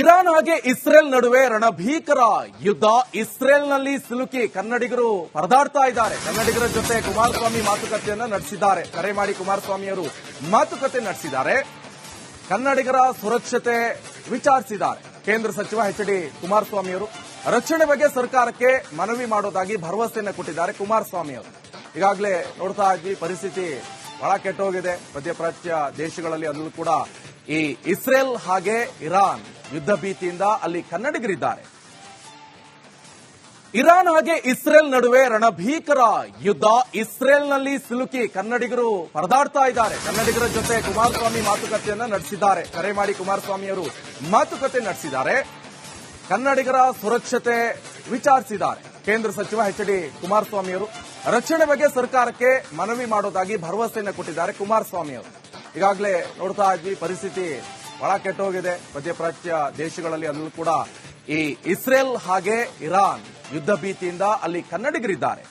Iran ಹಾಗೆ Israel ನಡುವೆ ರಣಭೀಕರ ಯುದ್ಧ. ಇಸ್ರೇಲ್ನಲ್ಲಿ ಸಿಲುಕಿ ಕನ್ನಡಿಗರು ಪರದಾಡ್ತಾ ಇದ್ದಾರೆ. ಕನ್ನಡಿಗರ ಜೊತೆ ಕುಮಾರಸ್ವಾಮಿ ಮಾತುಕತೆಯನ್ನ ನಡೆಸಿದ್ದಾರೆ. ಕರೆ ಮಾಡಿ ಕುಮಾರಸ್ವಾಮಿಯವರು ಮಾತುಕತೆ ನಡೆಸಿದ್ದಾರೆ. ಕನ್ನಡಿಗರ ಸುರಕ್ಷತೆ ವಿಚಾರಿಸಿದ್ದಾರೆ. ಕೇಂದ್ರ ಸಚಿವ ಎಚ್.ಡಿ. ಕುಮಾರಸ್ವಾಮಿಯವರು ರಕ್ಷಣೆ ಬಗ್ಗೆ ಸರ್ಕಾರಕ್ಕೆ ಮನವಿ ಮಾಡೋದಾಗಿ ಭರವಸೆಯನ್ನು ಕೊಟ್ಟಿದ್ದಾರೆ ಕುಮಾರಸ್ವಾಮಿಯವರು. ಈಗಾಗಲೇ ನೋಡ್ತಾ ಇದ್ವಿ, ಪರಿಸ್ಥಿತಿ ಬಹಳ ಕೆಟ್ಟೋಗಿದೆ ಮಧ್ಯಪ್ರಾಚ್ಯ ದೇಶಗಳಲ್ಲಿ. ಅಲ್ಲೂ ಕೂಡ ಈ ಇಸ್ರೇಲ್ ಹಾಗೆ ಇರಾನ್ ಯುದ್ಧ ಭೀತಿಯಿಂದ ಅಲ್ಲಿ ಕನ್ನಡಿಗರಿದ್ದಾರೆ. ಇರಾನ್ ಹಾಗೆ ಇಸ್ರೇಲ್ ನಡುವೆ ರಣಭೀಕರ ಯುದ್ಧ. ಇಸ್ರೇಲ್ನಲ್ಲಿ ಸಿಲುಕಿ ಕನ್ನಡಿಗರು ಪರದಾಡ್ತಾ ಇದ್ದಾರೆ. ಕನ್ನಡಿಗರ ಜೊತೆ ಕುಮಾರಸ್ವಾಮಿ ಮಾತುಕತೆಯನ್ನ ನಡೆಸಿದ್ದಾರೆ. ಕರೆ ಮಾಡಿ ಕುಮಾರಸ್ವಾಮಿಯವರು ಮಾತುಕತೆ ನಡೆಸಿದ್ದಾರೆ. ಕನ್ನಡಿಗರ ಸುರಕ್ಷತೆ ವಿಚಾರಿಸಿದ್ದಾರೆ. ಕೇಂದ್ರ ಸಚಿವ ಎಚ್.ಡಿ. ಕುಮಾರಸ್ವಾಮಿಯವರು ರಕ್ಷಣೆ ಬಗ್ಗೆ ಸರ್ಕಾರಕ್ಕೆ ಮನವಿ ಮಾಡೋದಾಗಿ ಭರವಸೆಯನ್ನು ಕೊಟ್ಟಿದ್ದಾರೆ ಕುಮಾರಸ್ವಾಮಿಯವರು. ಈಗಾಗಲೇ ನೋಡ್ತಾ ಇದ್ವಿ, ಪರಿಸ್ಥಿತಿ ಬಹಳ ಕೆಟ್ಟೋಗಿದೆ ಮಧ್ಯಪ್ರಾಚ್ಯ ದೇಶಗಳಲ್ಲಿ. ಅಲ್ಲೂ ಕೂಡ ಈ ಇಸ್ರೇಲ್ ಹಾಗೆ ಇರಾನ್ ಯುದ್ಧ ಭೀತಿಯಿಂದ ಅಲ್ಲಿ ಕನ್ನಡಿಗರಿದ್ದಾರೆ.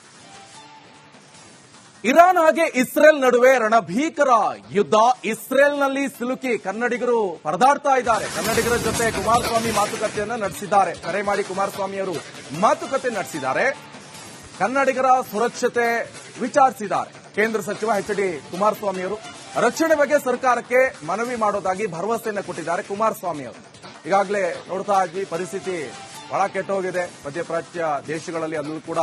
ಇರಾನ್ ಹಾಗೆ ಇಸ್ರೇಲ್ ನಡುವೆ ರಣಭೀಕರ ಯುದ್ಧ. ಇಸ್ರೇಲ್ನಲ್ಲಿ ಸಿಲುಕಿ ಕನ್ನಡಿಗರು ಪರದಾಡ್ತಾ ಇದ್ದಾರೆ. ಕನ್ನಡಿಗರ ಜೊತೆ ಕುಮಾರಸ್ವಾಮಿ ಮಾತುಕತೆಯನ್ನ ನಡೆಸಿದ್ದಾರೆ. ಕರೆ ಮಾಡಿ ಕುಮಾರಸ್ವಾಮಿಯವರು ಮಾತುಕತೆ ನಡೆಸಿದ್ದಾರೆ. ಕನ್ನಡಿಗರ ಸುರಕ್ಷತೆ ವಿಚಾರಿಸಿದ್ದಾರೆ. ಕೇಂದ್ರ ಸಚಿವ ಎಚ್.ಡಿ. ಕುಮಾರಸ್ವಾಮಿಯವರು ರಕ್ಷಣೆ ಬಗ್ಗೆ ಸರ್ಕಾರಕ್ಕೆ ಮನವಿ ಮಾಡೋದಾಗಿ ಭರವಸೆಯನ್ನು ಕೊಟ್ಟಿದ್ದಾರೆ ಕುಮಾರಸ್ವಾಮಿಯವರು. ಈಗಾಗಲೇ ನೋಡ್ತಾ ಇದ್ವಿ, ಪರಿಸ್ಥಿತಿ ಬಹಳ ಕೆಟ್ಟೋಗಿದೆ ಮಧ್ಯಪ್ರಾಚ್ಯ ದೇಶಗಳಲ್ಲಿ. ಅಲ್ಲೂ ಕೂಡ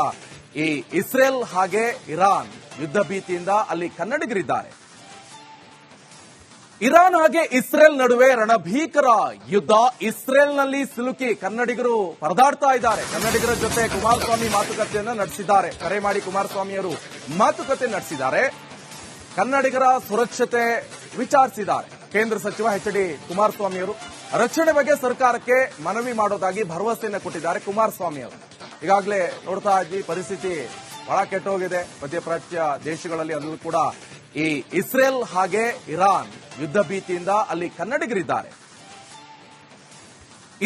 ಈ ಇಸ್ರೇಲ್ ಹಾಗೆ ಇರಾನ್ ಯುದ್ಧ ಭೀತಿಯಿಂದ ಅಲ್ಲಿ ಕನ್ನಡಿಗರಿದ್ದಾರೆ. ಇರಾನ್ ಹಾಗೆ ಇಸ್ರೇಲ್ ನಡುವೆ ರಣಭೀಕರ ಯುದ್ಧ. ಇಸ್ರೇಲ್ನಲ್ಲಿ ಸಿಲುಕಿ ಕನ್ನಡಿಗರು ಪರದಾಡ್ತಾ ಇದ್ದಾರೆ. ಕನ್ನಡಿಗರ ಜೊತೆ ಕುಮಾರಸ್ವಾಮಿ ಮಾತುಕತೆಯನ್ನ ನಡೆಸಿದ್ದಾರೆ. ಕರೆ ಮಾಡಿ ಕುಮಾರಸ್ವಾಮಿಯವರು ಮಾತುಕತೆ ನಡೆಸಿದ್ದಾರೆ. ಕನ್ನಡಿಗರ ಸುರಕ್ಷತೆ ವಿಚಾರಿಸಿದ್ದಾರೆ. ಕೇಂದ್ರ ಸಚಿವ ಎಚ್.ಡಿ. ಕುಮಾರಸ್ವಾಮಿಯವರು ರಕ್ಷಣೆ ಬಗ್ಗೆ ಸರ್ಕಾರಕ್ಕೆ ಮನವಿ ಮಾಡೋದಾಗಿ ಭರವಸೆಯನ್ನು ಕೊಟ್ಟಿದ್ದಾರೆ ಕುಮಾರಸ್ವಾಮಿಯವರು. ಈಗಾಗಲೇ ನೋಡ್ತಾ ಇದ್ವಿ, ಪರಿಸ್ಥಿತಿ ಬಹಳ ಕೆಟ್ಟೋಗಿದೆ ಮಧ್ಯಪ್ರಾಚ್ಯ ದೇಶಗಳಲ್ಲಿ. ಅಲ್ಲೂ ಕೂಡ ಈ ಇಸ್ರೇಲ್ ಹಾಗೆ ಇರಾನ್ ಯುದ್ಧ ಭೀತಿಯಿಂದ ಅಲ್ಲಿ ಕನ್ನಡಿಗರಿದ್ದಾರೆ.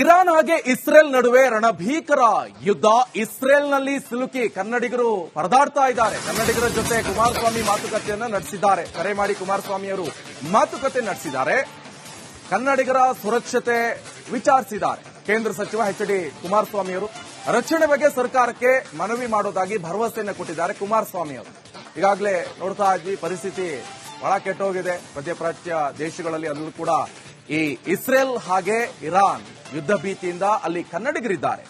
ಇರಾನ್ ಹಾಗೆ ಇಸ್ರೇಲ್ ನಡುವೆ ರಣಭೀಕರ ಯುದ್ಧ. ಇಸ್ರೇಲ್ನಲ್ಲಿ ಸಿಲುಕಿ ಕನ್ನಡಿಗರು ಪರದಾಡ್ತಾ ಇದ್ದಾರೆ. ಕನ್ನಡಿಗರ ಜೊತೆ ಕುಮಾರಸ್ವಾಮಿ ಮಾತುಕತೆಯನ್ನ ನಡೆಸಿದ್ದಾರೆ. ಕರೆ ಮಾಡಿ ಕುಮಾರಸ್ವಾಮಿಯವರು ಮಾತುಕತೆ ನಡೆಸಿದ್ದಾರೆ. ಕನ್ನಡಿಗರ ಸುರಕ್ಷತೆ ವಿಚಾರಿಸಿದ್ದಾರೆ. ಕೇಂದ್ರ ಸಚಿವ ಎಚ್.ಡಿ. ಕುಮಾರಸ್ವಾಮಿಯವರು ರಕ್ಷಣೆ ಬಗ್ಗೆ ಸರ್ಕಾರಕ್ಕೆ ಮನವಿ ಮಾಡೋದಾಗಿ ಭರವಸೆಯನ್ನು ಕೊಟ್ಟಿದ್ದಾರೆ ಕುಮಾರಸ್ವಾಮಿಯವರು. ಈಗಾಗಲೇ ನೋಡ್ತಾ ಇದ್ವಿ, ಪರಿಸ್ಥಿತಿ ಬಹಳ ಕೆಟ್ಟೋಗಿದೆ ಮಧ್ಯಪ್ರಾಚ್ಯ ದೇಶಗಳಲ್ಲಿ. ಅಲ್ಲೂ ಕೂಡ ಈ ಇಸ್ರೇಲ್ ಹಾಗೆ ಇರಾನ್ ಯುದ್ಧ ಭೀತಿಯಿಂದ ಅಲ್ಲಿ ಕನ್ನಡಿಗರಿದ್ದಾರೆ.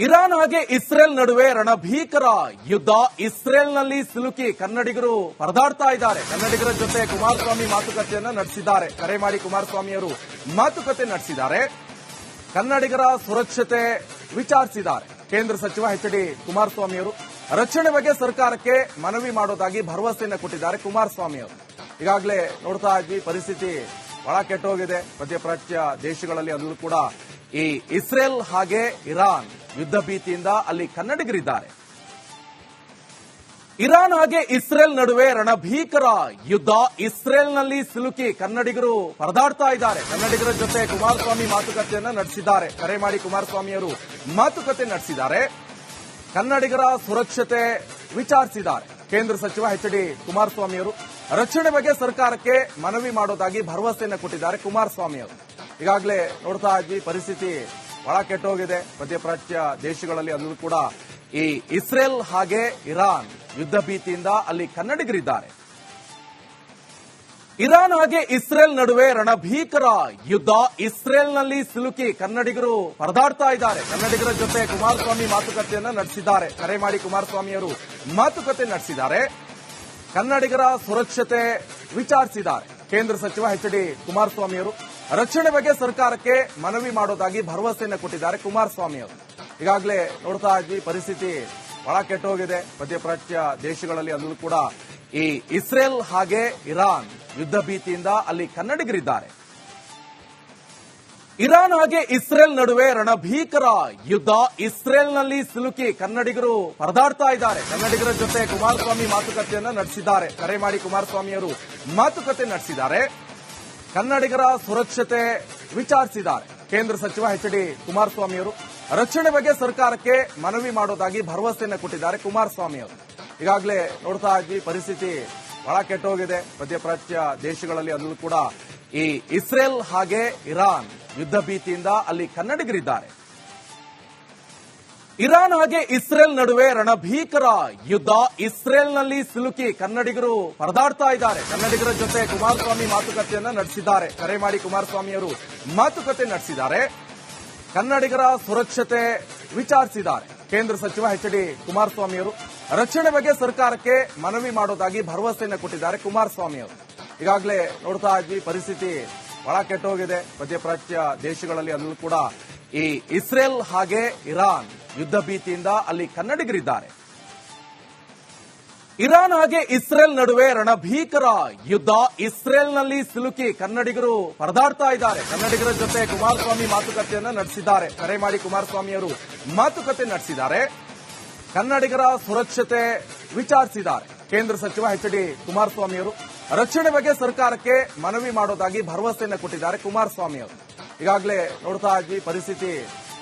ಇರಾನ್ ಹಾಗೆ ಇಸ್ರೇಲ್ ನಡುವೆ ರಣಭೀಕರ ಯುದ್ಧ. ಇಸ್ರೇಲ್ನಲ್ಲಿ ಸಿಲುಕಿ ಕನ್ನಡಿಗರು ಪರದಾಡ್ತಾ ಇದ್ದಾರೆ. ಕನ್ನಡಿಗರ ಜೊತೆ ಕುಮಾರಸ್ವಾಮಿ ಮಾತುಕತೆಯನ್ನ ನಡೆಸಿದ್ದಾರೆ. ಕರೆ ಮಾಡಿ ಕುಮಾರಸ್ವಾಮಿಯವರು ಮಾತುಕತೆ ನಡೆಸಿದ್ದಾರೆ. ಕನ್ನಡಿಗರ ಸುರಕ್ಷತೆ ವಿಚಾರಿಸಿದ್ದಾರೆ. ಕೇಂದ್ರ ಸಚಿವ ಎಚ್.ಡಿ. ಕುಮಾರಸ್ವಾಮಿಯವರು ರಕ್ಷಣೆ ಬಗ್ಗೆ ಸರ್ಕಾರಕ್ಕೆ ಮನವಿ ಮಾಡೋದಾಗಿ ಭರವಸೆಯನ್ನು ಕೊಟ್ಟಿದ್ದಾರೆ ಕುಮಾರಸ್ವಾಮಿಯವರು. ಈಗಾಗಲೇ ನೋಡ್ತಾ ಇದ್ವಿ, ಪರಿಸ್ಥಿತಿ ಬಹಳ ಕೆಟ್ಟೋಗಿದೆ ಮಧ್ಯಪ್ರಾಚ್ಯ ದೇಶಗಳಲ್ಲಿ. ಅಲ್ಲೂ ಕೂಡ ಈ ಇಸ್ರೇಲ್ ಹಾಗೆ ಇರಾನ್ ಯುದ್ಧ ಭೀತಿಯಿಂದ ಅಲ್ಲಿ ಕನ್ನಡಿಗರಿದ್ದಾರೆ. ಇರಾನ್ ಹಾಗೆ ಇಸ್ರೇಲ್ ನಡುವೆ ರಣಭೀಕರ ಯುದ್ಧ. ಇಸ್ರೇಲ್ನಲ್ಲಿ ಸಿಲುಕಿ ಕನ್ನಡಿಗರು ಪರದಾಡ್ತಾ ಇದ್ದಾರೆ. ಕನ್ನಡಿಗರ ಜೊತೆ ಕುಮಾರಸ್ವಾಮಿ ಮಾತುಕತೆಯನ್ನ ನಡೆಸಿದ್ದಾರೆ. ಕರೆ ಮಾಡಿ ಕುಮಾರಸ್ವಾಮಿಯವರು ಮಾತುಕತೆ ನಡೆಸಿದ್ದಾರೆ. ಕನ್ನಡಿಗರ ಸುರಕ್ಷತೆ ವಿಚಾರಿಸಿದ್ದಾರೆ. ಕೇಂದ್ರ ಸಚಿವ ಎಚ್.ಡಿ. ಕುಮಾರಸ್ವಾಮಿಯವರು ರಕ್ಷಣೆ ಬಗ್ಗೆ ಸರ್ಕಾರಕ್ಕೆ ಮನವಿ ಮಾಡೋದಾಗಿ ಭರವಸೆಯನ್ನು ಕೊಟ್ಟಿದ್ದಾರೆ ಕುಮಾರಸ್ವಾಮಿಯವರು. ಈಗಾಗಲೇ ನೋಡ್ತಾ ಇದ್ವಿ, ಪರಿಸ್ಥಿತಿ ಬಹಳ ಕೆಟ್ಟೋಗಿದೆ ಮಧ್ಯಪ್ರಾಚ್ಯ ದೇಶಗಳಲ್ಲಿ. ಅಲ್ಲೂ ಕೂಡ ಈ ಇಸ್ರೇಲ್ ಹಾಗೆ ಇರಾನ್ ಯುದ್ಧ ಭೀತಿಯಿಂದ ಅಲ್ಲಿ ಕನ್ನಡಿಗರಿದ್ದಾರೆ. ಇರಾನ್ ಹಾಗೆ ಇಸ್ರೇಲ್ ನಡುವೆ ರಣಭೀಕರ ಯುದ್ಧ. ಇಸ್ರೇಲ್ನಲ್ಲಿ ಸಿಲುಕಿ ಕನ್ನಡಿಗರು ಪರದಾಡ್ತಾ ಇದ್ದಾರೆ. ಕನ್ನಡಿಗರ ಜೊತೆ ಕುಮಾರಸ್ವಾಮಿ ಮಾತುಕತೆಯನ್ನ ನಡೆಸಿದ್ದಾರೆ. ಕರೆ ಮಾಡಿ ಕುಮಾರಸ್ವಾಮಿಯವರು ಮಾತುಕತೆ ನಡೆಸಿದ್ದಾರೆ. ಕನ್ನಡಿಗರ ಸುರಕ್ಷತೆ ವಿಚಾರಿಸಿದ್ದಾರೆ. ಕೇಂದ್ರ ಸಚಿವ ಎಚ್.ಡಿ. ಕುಮಾರಸ್ವಾಮಿಯವರು ರಕ್ಷಣೆ ಬಗ್ಗೆ ಸರ್ಕಾರಕ್ಕೆ ಮನವಿ ಮಾಡೋದಾಗಿ ಭರವಸೆಯನ್ನು ಕೊಟ್ಟಿದ್ದಾರೆ ಕುಮಾರಸ್ವಾಮಿಯವರು. ಈಗಾಗಲೇ ನೋಡ್ತಾ ಇದ್ವಿ, ಪರಿಸ್ಥಿತಿ ಬಹಳ ಕೆಟ್ಟೋಗಿದೆ ಮಧ್ಯಪ್ರಾಚ್ಯ ದೇಶಗಳಲ್ಲಿ. ಅಲ್ಲೂ ಕೂಡ ಈ ಇಸ್ರೇಲ್ ಹಾಗೆ ಇರಾನ್ ಯುದ್ಧ ಭೀತಿಯಿಂದ ಅಲ್ಲಿ ಕನ್ನಡಿಗರಿದ್ದಾರೆ. ಇರಾನ್ ಹಾಗೆ ಇಸ್ರೇಲ್ ನಡುವೆ ರಣಭೀಕರ ಯುದ್ಧ. ಇಸ್ರೇಲ್ನಲ್ಲಿ ಸಿಲುಕಿ ಕನ್ನಡಿಗರು ಪರದಾಡ್ತಾ ಇದ್ದಾರೆ. ಕನ್ನಡಿಗರ ಜೊತೆ ಕುಮಾರಸ್ವಾಮಿ ಮಾತುಕತೆಯನ್ನ ನಡೆಸಿದ್ದಾರೆ. ಕರೆ ಮಾಡಿ ಕುಮಾರಸ್ವಾಮಿಯವರು ಮಾತುಕತೆ ನಡೆಸಿದ್ದಾರೆ. ಕನ್ನಡಿಗರ ಸುರಕ್ಷತೆ ವಿಚಾರಿಸಿದ್ದಾರೆ. ಕೇಂದ್ರ ಸಚಿವ ಎಚ್.ಡಿ. ಕುಮಾರಸ್ವಾಮಿಯವರು ರಕ್ಷಣೆ ಬಗ್ಗೆ ಸರ್ಕಾರಕ್ಕೆ ಮನವಿ ಮಾಡೋದಾಗಿ ಭರವಸೆಯನ್ನು ಕೊಟ್ಟಿದ್ದಾರೆ ಕುಮಾರಸ್ವಾಮಿಯವರು. ಈಗಾಗಲೇ ನೋಡ್ತಾ ಇದ್ವಿ, ಪರಿಸ್ಥಿತಿ ಬಹಳ ಕೆಟ್ಟೋಗಿದೆ ಮಧ್ಯಪ್ರಾಚ್ಯ ದೇಶಗಳಲ್ಲಿ. ಅಲ್ಲೂ ಕೂಡ ಈ ಇಸ್ರೇಲ್ ಹಾಗೆ ಇರಾನ್ ಯುದ್ಧ ಭೀತಿಯಿಂದ ಅಲ್ಲಿ ಕನ್ನಡಿಗರಿದ್ದಾರೆ. ಇರಾನ್ ಹಾಗೆ ಇಸ್ರೇಲ್ ನಡುವೆ ರಣಭೀಕರ ಯುದ್ಧ. ಇಸ್ರೇಲ್ನಲ್ಲಿ ಸಿಲುಕಿ ಕನ್ನಡಿಗರು ಪರದಾಡ್ತಾ ಇದ್ದಾರೆ. ಕನ್ನಡಿಗರ ಜೊತೆ ಕುಮಾರಸ್ವಾಮಿ ಮಾತುಕತೆಯನ್ನ ನಡೆಸಿದ್ದಾರೆ. ಕರೆ ಮಾಡಿ ಕುಮಾರಸ್ವಾಮಿಯವರು ಮಾತುಕತೆ ನಡೆಸಿದ್ದಾರೆ. ಕನ್ನಡಿಗರ ಸುರಕ್ಷತೆ ವಿಚಾರಿಸಿದ್ದಾರೆ. ಕೇಂದ್ರ ಸಚಿವ ಎಚ್.ಡಿ. ಕುಮಾರಸ್ವಾಮಿಯವರು ರಕ್ಷಣೆ ಬಗ್ಗೆ ಸರ್ಕಾರಕ್ಕೆ ಮನವಿ ಮಾಡೋದಾಗಿ ಭರವಸೆಯನ್ನು ಕೊಟ್ಟಿದ್ದಾರೆ ಕುಮಾರಸ್ವಾಮಿಯವರು. ಈಗಾಗಲೇ ನೋಡ್ತಾ ಇದ್ವಿ, ಪರಿಸ್ಥಿತಿ ಬಹಳ ಕೆಟ್ಟೋಗಿದೆ ಮಧ್ಯಪ್ರಾಚ್ಯ ದೇಶಗಳಲ್ಲಿ. ಅಲ್ಲೂ ಕೂಡ ಈ ಇಸ್ರೇಲ್ ಹಾಗೆ ಇರಾನ್ ಯುದ್ಧ ಭೀತಿಯಿಂದ ಅಲ್ಲಿ ಕನ್ನಡಿಗರಿದ್ದಾರೆ. ಇರಾನ್ ಹಾಗೆ ಇಸ್ರೇಲ್ ನಡುವೆ ರಣಭೀಕರ ಯುದ್ಧ. ಇಸ್ರೇಲ್ನಲ್ಲಿ ಸಿಲುಕಿ ಕನ್ನಡಿಗರು ಪರದಾಡ್ತಾ ಇದ್ದಾರೆ. ಕನ್ನಡಿಗರ ಜೊತೆ ಕುಮಾರಸ್ವಾಮಿ ಮಾತುಕತೆಯನ್ನ ನಡೆಸಿದ್ದಾರೆ. ಕರೆ ಮಾಡಿ ಕುಮಾರಸ್ವಾಮಿಯವರು ಮಾತುಕತೆ ನಡೆಸಿದ್ದಾರೆ. ಕನ್ನಡಿಗರ ಸುರಕ್ಷತೆ ವಿಚಾರಿಸಿದ್ದಾರೆ. ಕೇಂದ್ರ ಸಚಿವ ಎಚ್.ಡಿ. ಕುಮಾರಸ್ವಾಮಿಯವರು ರಕ್ಷಣೆ ಬಗ್ಗೆ ಸರ್ಕಾರಕ್ಕೆ ಮನವಿ ಮಾಡೋದಾಗಿ ಭರವಸೆಯನ್ನು ಕೊಟ್ಟಿದ್ದಾರೆ ಕುಮಾರಸ್ವಾಮಿಯವರು. ಈಗಾಗಲೇ ನೋಡ್ತಾ ಇದ್ವಿ, ಪರಿಸ್ಥಿತಿ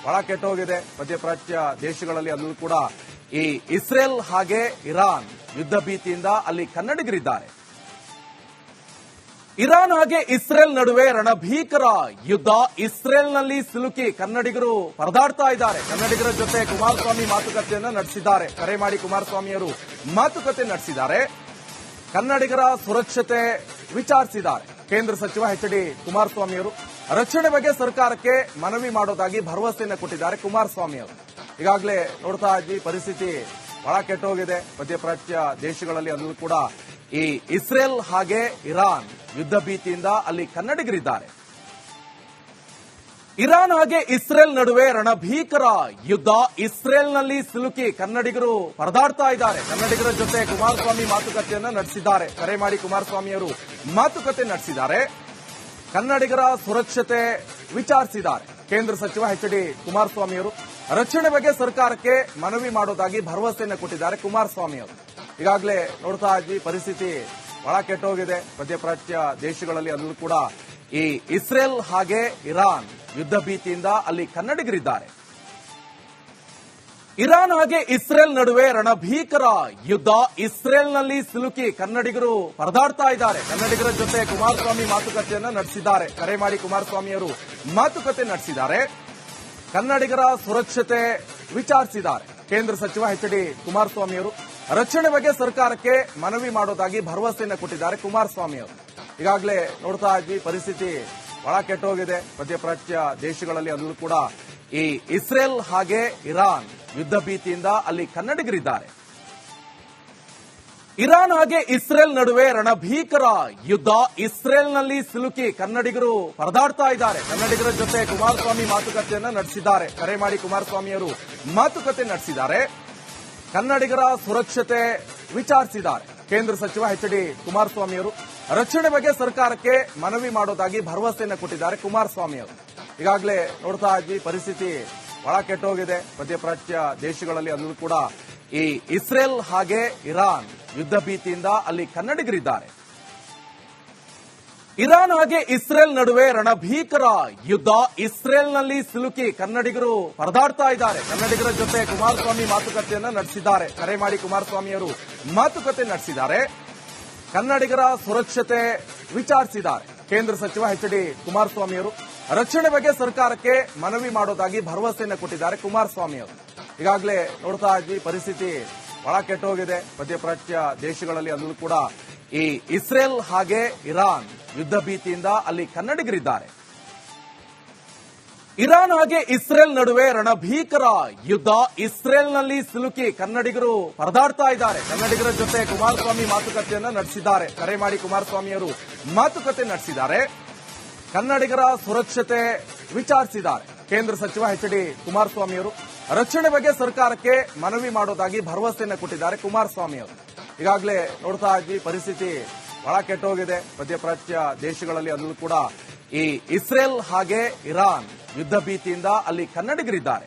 ಬಹಳ ಕೆಟ್ಟೋಗಿದೆ ಮಧ್ಯಪ್ರಾಚ್ಯ ದೇಶಗಳಲ್ಲಿ. ಅಲ್ಲೂ ಕೂಡ ಈ ಇಸ್ರೇಲ್ ಹಾಗೆ ಇರಾನ್ ಯುದ್ಧ ಭೀತಿಯಿಂದ ಅಲ್ಲಿ ಕನ್ನಡಿಗರಿದ್ದಾರೆ. ಇರಾನ್ ಹಾಗೆ ಇಸ್ರೇಲ್ ನಡುವೆ ರಣಭೀಕರ ಯುದ್ಧ. ಇಸ್ರೇಲ್ನಲ್ಲಿ ಸಿಲುಕಿ ಕನ್ನಡಿಗರು ಪರದಾಡ್ತಾ ಇದ್ದಾರೆ. ಕನ್ನಡಿಗರ ಜೊತೆ ಕುಮಾರಸ್ವಾಮಿ ಮಾತುಕತೆಯನ್ನ ನಡೆಸಿದ್ದಾರೆ. ಕರೆ ಮಾಡಿ ಕುಮಾರಸ್ವಾಮಿಯವರು ಮಾತುಕತೆ ನಡೆಸಿದ್ದಾರೆ. ಕನ್ನಡಿಗರ ಸುರಕ್ಷತೆ ವಿಚಾರಿಸಿದ್ದಾರೆ. ಕೇಂದ್ರ ಸಚಿವ ಎಚ್.ಡಿ. ಕುಮಾರಸ್ವಾಮಿಯವರು ರಕ್ಷಣೆ ಬಗ್ಗೆ ಸರ್ಕಾರಕ್ಕೆ ಮನವಿ ಮಾಡೋದಾಗಿ ಭರವಸೆಯನ್ನು ಕೊಟ್ಟಿದ್ದಾರೆ ಕುಮಾರಸ್ವಾಮಿಯವರು. ಈಗಾಗಲೇ ನೋಡ್ತಾ ಇದ್ವಿ, ಪರಿಸ್ಥಿತಿ ಬಹಳ ಕೆಟ್ಟೋಗಿದೆ ಮಧ್ಯಪ್ರಾಚ್ಯ ದೇಶಗಳಲ್ಲಿ. ಅಲ್ಲೂ ಕೂಡ ಈ ಇಸ್ರೇಲ್ ಹಾಗೆ ಇರಾನ್ ಯುದ್ಧ ಭೀತಿಯಿಂದ ಅಲ್ಲಿ ಕನ್ನಡಿಗರಿದ್ದಾರೆ. ಇರಾನ್ ಹಾಗೆ ಇಸ್ರೇಲ್ ನಡುವೆ ರಣಭೀಕರ ಯುದ್ಧ. ಇಸ್ರೇಲ್ನಲ್ಲಿ ಸಿಲುಕಿ ಕನ್ನಡಿಗರು ಪರದಾಡ್ತಾ ಇದ್ದಾರೆ. ಕನ್ನಡಿಗರ ಜೊತೆ ಕುಮಾರಸ್ವಾಮಿ ಮಾತುಕತೆಯನ್ನ ನಡೆಸಿದ್ದಾರೆ. ಕರೆ ಮಾಡಿ ಕುಮಾರಸ್ವಾಮಿಯವರು ಮಾತುಕತೆ ನಡೆಸಿದ್ದಾರೆ. ಕನ್ನಡಿಗರ ಸುರಕ್ಷತೆ ವಿಚಾರಿಸಿದ್ದಾರೆ. ಕೇಂದ್ರ ಸಚಿವ ಎಚ್.ಡಿ. ಕುಮಾರಸ್ವಾಮಿಯವರು ರಕ್ಷಣೆ ಬಗ್ಗೆ ಸರ್ಕಾರಕ್ಕೆ ಮನವಿ ಮಾಡೋದಾಗಿ ಭರವಸೆಯನ್ನು ಕೊಟ್ಟಿದ್ದಾರೆ ಕುಮಾರಸ್ವಾಮಿಯವರು. ಈಗಾಗಲೇ ನೋಡ್ತಾ ಇದ್ವಿ, ಪರಿಸ್ಥಿತಿ ಬಹಳ ಕೆಟ್ಟೋಗಿದೆ ಮಧ್ಯಪ್ರಾಚ್ಯ ದೇಶಗಳಲ್ಲಿ. ಅಲ್ಲೂ ಕೂಡ ಈ ಇಸ್ರೇಲ್ ಹಾಗೆ ಇರಾನ್ ಯುದ್ಧ ಭೀತಿಯಿಂದ ಅಲ್ಲಿ ಕನ್ನಡಿಗರಿದ್ದಾರೆ. ಇರಾನ್ ಹಾಗೆ ಇಸ್ರೇಲ್ ನಡುವೆ ರಣಭೀಕರ ಯುದ್ಧ. ಇಸ್ರೇಲ್ನಲ್ಲಿ ಸಿಲುಕಿ ಕನ್ನಡಿಗರು ಪರದಾಡ್ತಾ ಇದ್ದಾರೆ. ಕನ್ನಡಿಗರ ಜೊತೆ ಕುಮಾರಸ್ವಾಮಿ ಮಾತುಕತೆಯನ್ನ ನಡೆಸಿದ್ದಾರೆ. ಕರೆ ಮಾಡಿ ಕುಮಾರಸ್ವಾಮಿಯವರು ಮಾತುಕತೆ ನಡೆಸಿದ್ದಾರೆ. ಕನ್ನಡಿಗರ ಸುರಕ್ಷತೆ ವಿಚಾರಿಸಿದ್ದಾರೆ. ಕೇಂದ್ರ ಸಚಿವ ಎಚ್.ಡಿ. ಕುಮಾರಸ್ವಾಮಿಯವರು ರಕ್ಷಣೆ ಬಗ್ಗೆ ಸರ್ಕಾರಕ್ಕೆ ಮನವಿ ಮಾಡೋದಾಗಿ ಭರವಸೆಯನ್ನು ಕೊಟ್ಟಿದ್ದಾರೆ ಕುಮಾರಸ್ವಾಮಿಯವರು. ಈಗಾಗಲೇ ನೋಡ್ತಾ ಇದ್ವಿ, ಪರಿಸ್ಥಿತಿ ಬಹಳ ಕೆಟ್ಟೋಗಿದೆ ಮಧ್ಯಪ್ರಾಚ್ಯ ದೇಶಗಳಲ್ಲಿ. ಅಲ್ಲೂ ಕೂಡ ಈ ಇಸ್ರೇಲ್ ಹಾಗೆ ಇರಾನ್ ಯುದ್ಧ ಭೀತಿಯಿಂದ ಅಲ್ಲಿ ಕನ್ನಡಿಗರಿದ್ದಾರೆ. ಇರಾನ್ ಹಾಗೆ ಇಸ್ರೇಲ್ ನಡುವೆ ರಣಭೀಕರ ಯುದ್ಧ. ಇಸ್ರೇಲ್ನಲ್ಲಿ ಸಿಲುಕಿ ಕನ್ನಡಿಗರು ಪರದಾಡ್ತಾ ಇದ್ದಾರೆ. ಕನ್ನಡಿಗರ ಜೊತೆ ಕುಮಾರಸ್ವಾಮಿ ಮಾತುಕತೆಯನ್ನ ನಡೆಸಿದ್ದಾರೆ. ಕರೆ ಮಾಡಿ ಕುಮಾರಸ್ವಾಮಿಯವರು ಮಾತುಕತೆ ನಡೆಸಿದ್ದಾರೆ. ಕನ್ನಡಿಗರ ಸುರಕ್ಷತೆ ವಿಚಾರಿಸಿದ್ದಾರೆ. ಕೇಂದ್ರ ಸಚಿವ ಎಚ್.ಡಿ. ಕುಮಾರಸ್ವಾಮಿಯವರು ರಕ್ಷಣೆ ಬಗ್ಗೆ ಸರ್ಕಾರಕ್ಕೆ ಮನವಿ ಮಾಡೋದಾಗಿ ಭರವಸೆಯನ್ನು ಕೊಟ್ಟಿದ್ದಾರೆ ಕುಮಾರಸ್ವಾಮಿಯವರು. ಈಗಾಗಲೇ ನೋಡ್ತಾ ಇದ್ವಿ, ಪರಿಸ್ಥಿತಿ ಬಹಳ ಕೆಟ್ಟೋಗಿದೆ ಮಧ್ಯಪ್ರಾಚ್ಯ ದೇಶಗಳಲ್ಲಿ. ಅಲ್ಲೂ ಕೂಡ ಈ ಇಸ್ರೇಲ್ ಹಾಗೆ ಇರಾನ್ ಯುದ್ಧ ಭೀತಿಯಿಂದ ಅಲ್ಲಿ ಕನ್ನಡಿಗರಿದ್ದಾರೆ. ಇರಾನ್ ಹಾಗೆ ಇಸ್ರೇಲ್ ನಡುವೆ ರಣಭೀಕರ ಯುದ್ಧ. ಇಸ್ರೇಲ್ನಲ್ಲಿ ಸಿಲುಕಿ ಕನ್ನಡಿಗರು ಪರದಾಡ್ತಾ ಇದ್ದಾರೆ. ಕನ್ನಡಿಗರ ಜೊತೆ ಕುಮಾರಸ್ವಾಮಿ ಮಾತುಕತೆಯನ್ನ ನಡೆಸಿದ್ದಾರೆ. ಕರೆ ಮಾಡಿ ಕುಮಾರಸ್ವಾಮಿಯವರು ಮಾತುಕತೆ ನಡೆಸಿದ್ದಾರೆ. ಕನ್ನಡಿಗರ ಸುರಕ್ಷತೆ ವಿಚಾರಿಸಿದ್ದಾರೆ. ಕೇಂದ್ರ ಸಚಿವ ಎಚ್.ಡಿ. ಕುಮಾರಸ್ವಾಮಿಯವರು ರಕ್ಷಣೆ ಬಗ್ಗೆ ಸರ್ಕಾರಕ್ಕೆ ಮನವಿ ಮಾಡೋದಾಗಿ ಭರವಸೆಯನ್ನು ಕೊಟ್ಟಿದ್ದಾರೆ ಕುಮಾರಸ್ವಾಮಿಯವರು. ಈಗಾಗಲೇ ನೋಡ್ತಾ ಇದ್ವಿ, ಪರಿಸ್ಥಿತಿ ಬಹಳ ಕೆಟ್ಟೋಗಿದೆ ಮಧ್ಯಪ್ರಾಚ್ಯ ದೇಶಗಳಲ್ಲಿ. ಅಲ್ಲೂ ಕೂಡ ಈ ಇಸ್ರೇಲ್ ಹಾಗೆ ಇರಾನ್ ಯುದ್ಧ ಭೀತಿಯಿಂದ ಅಲ್ಲಿ ಕನ್ನಡಿಗರಿದ್ದಾರೆ. ಇರಾನ್ ಹಾಗೆ ಇಸ್ರೇಲ್ ನಡುವೆ ರಣಭೀಕರ ಯುದ್ಧ. ಇಸ್ರೇಲ್ನಲ್ಲಿ ಸಿಲುಕಿ ಕನ್ನಡಿಗರು ಪರದಾಡ್ತಾ ಇದ್ದಾರೆ. ಕನ್ನಡಿಗರ ಜೊತೆ ಕುಮಾರಸ್ವಾಮಿ ಮಾತುಕತೆಯನ್ನ ನಡೆಸಿದ್ದಾರೆ. ಕರೆ ಮಾಡಿ ಕುಮಾರಸ್ವಾಮಿಯವರು ಮಾತುಕತೆ ನಡೆಸಿದ್ದಾರೆ. ಕನ್ನಡಿಗರ ಸುರಕ್ಷತೆ ವಿಚಾರಿಸಿದ್ದಾರೆ. ಕೇಂದ್ರ ಸಚಿವ ಎಚ್.ಡಿ. ಕುಮಾರಸ್ವಾಮಿಯವರು ರಕ್ಷಣೆ ಬಗ್ಗೆ ಸರ್ಕಾರಕ್ಕೆ ಮನವಿ ಮಾಡೋದಾಗಿ ಭರವಸೆಯನ್ನು ಕೊಟ್ಟಿದ್ದಾರೆ ಕುಮಾರಸ್ವಾಮಿಯವರು. ಈಗಾಗಲೇ ನೋಡ್ತಾ ಇದ್ವಿ, ಪರಿಸ್ಥಿತಿ ಬಹಳ ಕೆಟ್ಟೋಗಿದೆ ಮಧ್ಯಪ್ರಾಚ್ಯ ದೇಶಗಳಲ್ಲಿ. ಅಲ್ಲೂ ಕೂಡ ಈ ಇಸ್ರೇಲ್ ಹಾಗೆ ಇರಾನ್ ಯುದ್ಧ ಭೀತಿಯಿಂದ ಅಲ್ಲಿ ಕನ್ನಡಿಗರಿದ್ದಾರೆ.